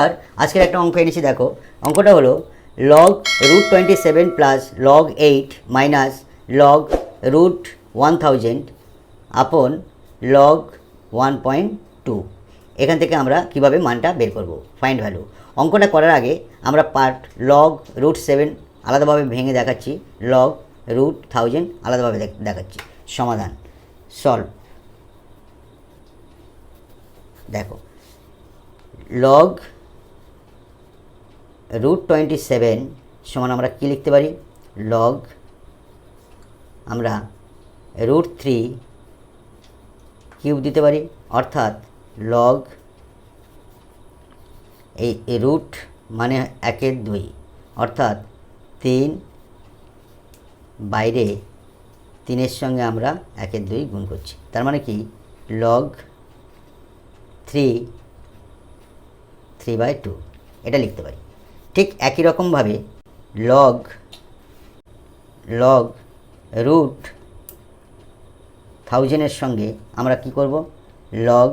আর আজকের একটা অঙ্ক এনেছি, দেখো অঙ্কটা হলো log √27 plus log 8 minus log √1000 আপন লগ 1.2। এখান থেকে আমরা কিভাবে মানটা বের করব, ফাইন্ড ভ্যালু। অঙ্কটা করার আগে আমরা পার্ট লগ √7 আলাদাভাবে ভেঙে দেখাচ্ছি, লগ √1000 আলাদাভাবে দেখাচ্ছি। সমাধান সলভ। দেখো লগ √27 সমান আমরা কি লিখতে পারি, লগ আমরা √3 কিউব দিতে পারি, অর্থাৎ লগ এই রুট মানে 1/2 অর্থাৎ 3 বাইরে 3-এর সঙ্গে আমরা 1/2 গুণ করছি, তার মানে কি লগ 3/2 এটা লিখতে পারি। ঠিক একই রকমভাবে লগ √1000 সঙ্গে আমরা কি করব, লগ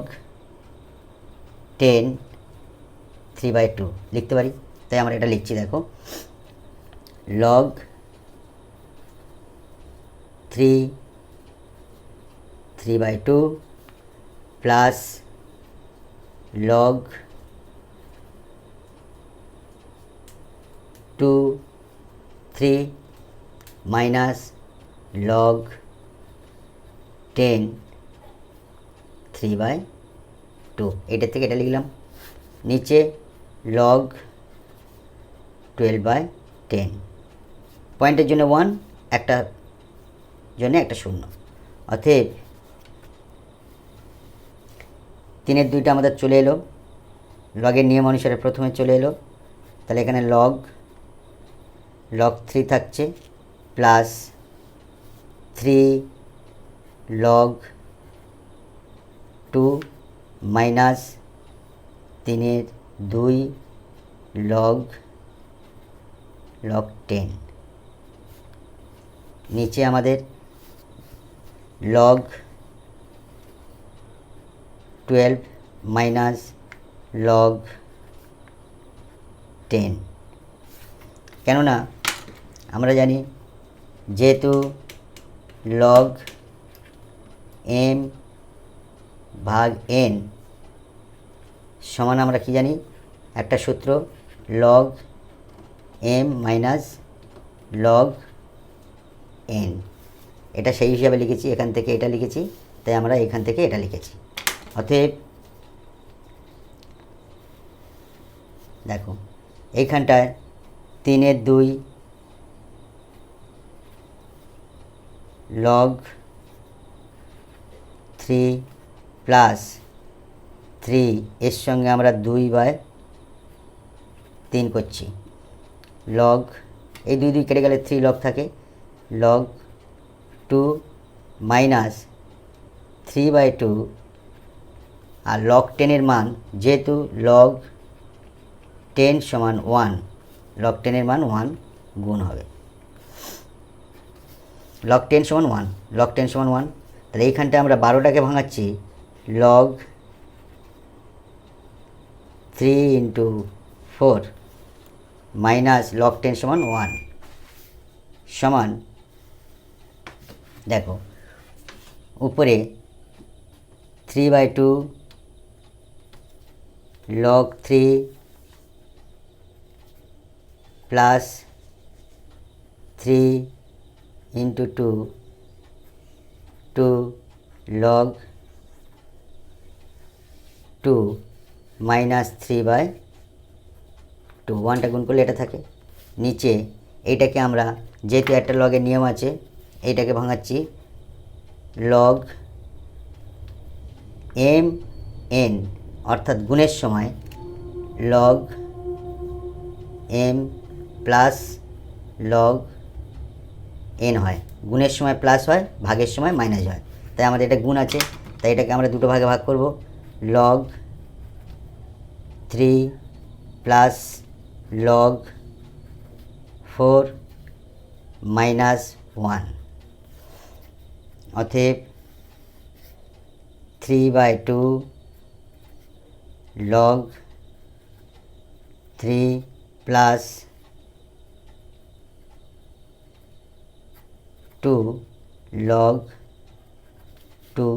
10 3/2 লিখতে পারি। তাই আমরা এটা লিখছি, দেখো log 3/2 plus log 2/3 minus log 10 3/2। এটার থেকে এটা লিখলাম, নিচে লগ 12/10, পয়েন্টের জন্য 1, একটা জন্য একটা 0, অতএব 3/2 আমাদের চলে এলো, লগের নিয়ম অনুসারে প্রথমে চলে এলো। তাহলে এখানে লগ 3 থাকছে প্লাস 3 লগ 2 মাইনাস 3/2 লগ 10, নিচে আমাদের লগ 12 মাইনাস লগ 10। কেননা আমরা জানি যেহেতু লগ m/n সমান আমরা কি জানি, একটা সূত্র log m minus log n, এটা সেই হিসাবে লিখেছি, এখান থেকে এটা লিখেছি, তাই আমরা এখান থেকে এটা লিখেছি। অতএব দেখো এইখানটায় 3/2 লগ 3 প্লাস 3 এর সঙ্গে আমরা 2/3 করছি, লগ এই 2 কেটে গেলে 3 লগ থাকে, লগ 2 মাইনাস 3/2 আর লগ 10-এর মান, যেহেতু লগ 10 সমান 1, লগ 10-এর মান 1 গুণ হবে, লগ 10 সমান 1, লগ 10 সমান 1। তাহলে এইখানটা আমরা 12টাকে ভাঙাচ্ছি, লগ 3 × 4 মাইনাস লগ 10 সমান 1 সমান, দেখো উপরে 3/2 লগ 3 প্লাস 3 × 2 লগ 2 মাইনাস 3/2, 1টা গুণ করলে এটা থাকে, নিচে এইটাকে আমরা যেহেতু একটা লগের নিয়ম আছে এইটাকে ভাঙাচ্ছি, লগ m/n অর্থাৎ গুণের সময় log m plus log n হয়, গুণের সময় প্লাস হয়, ভাগের সময় মাইনাস হয়, তাই আমাদের এটা গুণ আছে, তাই এটাকে আমরা দুটো ভাগে ভাগ করব, লগ 3 প্লাস লগ 4 মাইনাস 1, অতএব 3/2 লগ 3 প্লাস 2 log 2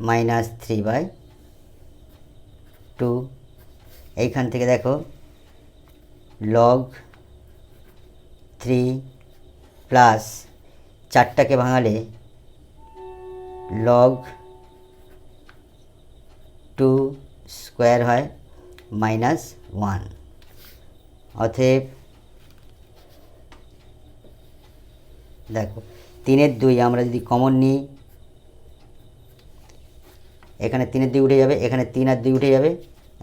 মাইনাস 3/2। এইখান থেকে দেখো log 3 প্লাস 4টাকে ভাঙালে log 2 স্কোয়ার হয় -1। অতএব দেখো 3/2 আমরা যদি কমন নিই, এখানে 3/2 উঠে যাবে, এখানে 3/2 উঠে যাবে,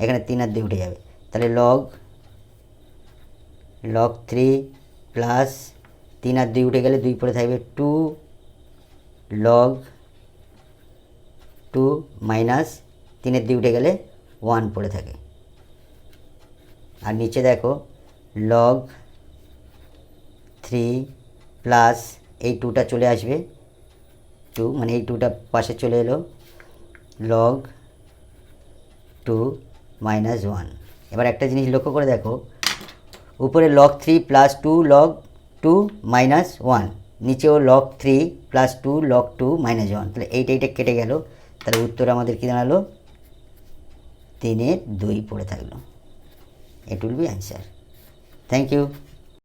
এখানে 3/2 উঠে যাবে, তাহলে log 3 প্লাস 3/2 উঠে গেলে 2 পড়ে থাকবে 2 log 2 মাইনাস 3/2 উঠে গেলে 1 পড়ে থাকে। আর নিচে দেখো log 3 প্লাস এই 2টা চলে আসবে, 2 মানে এই 2টা পাশে চলে এলো, log 2 মাইনাস 1। এবার একটা জিনিস লক্ষ্য করে দেখো, উপরে log 3 প্লাস 2 log 2 মাইনাস 1, নিচেও log 3 প্লাস 2 log 2 মাইনাস 1, তাহলে এইটা কেটে গেল, তাহলে উত্তর আমাদের কী দাঁড়ালো 3/2 পড়ে থাকলো। It will be answer. Thank you.